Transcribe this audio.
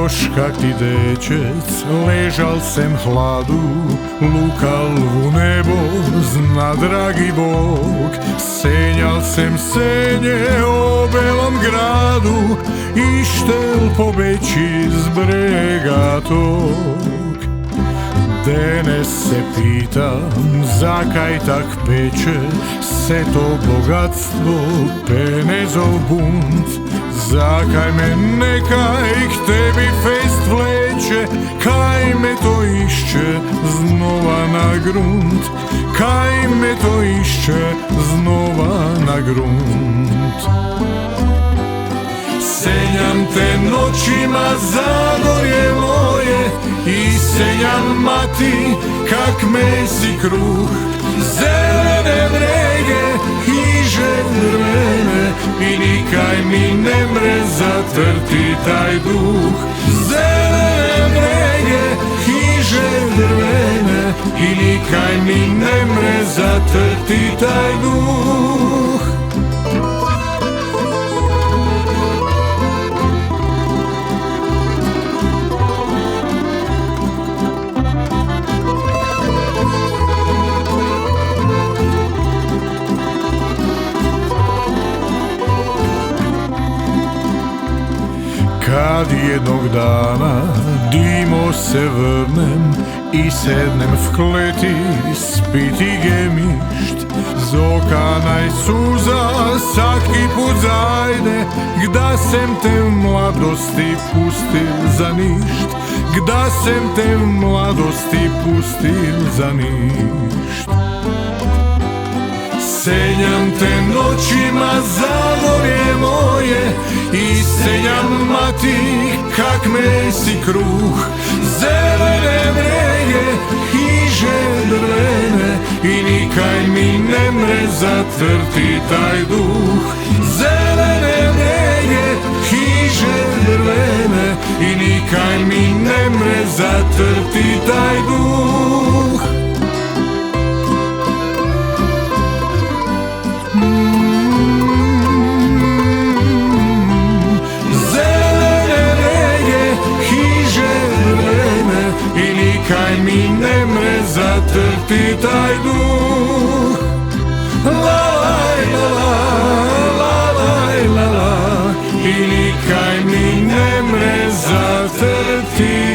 još kak ti dečec, ležal sem hladu, lukal u nebo, zna dragi Bog. Senjal sem senje o belom gradu, ištel pobeći z brega tog. Danes se pitam, zakaj tak peče se to bogatstvo, penezov bunt. Zakaj me nekaj k tebi fest vleče, kaj me to išče znova na grunt, kaj me to išče znova na grunt. Senjam te noćima, zagorje moje, i senjam mati kak mesi kruh. Zelene vrege i drvene, i nikaj mi ne mre zatrti taj duh. Zelene vrege i drvene, i nikaj mi ne mre zatrti taj duh. Kad jednog dana dimo se vrnem i sednem v kleti spiti gemišt, z oka naj suza vsaki put zajde, kda sem te v mladosti pustil za ništ, kda sem te v mladosti pustil za ništ. Senjam te noćima, zagorje moje, i senjam mati kak mesi kruh. Zelene vrege i drvene, i nikaj mi ne mre zatrti taj duh. Zelene vrege i drvene, i nikaj mi ne mre zatrti taj duh. Nikaj mi ne mre zatrti taj duh. La la la la la la, i nikaj mi ne mre zatrti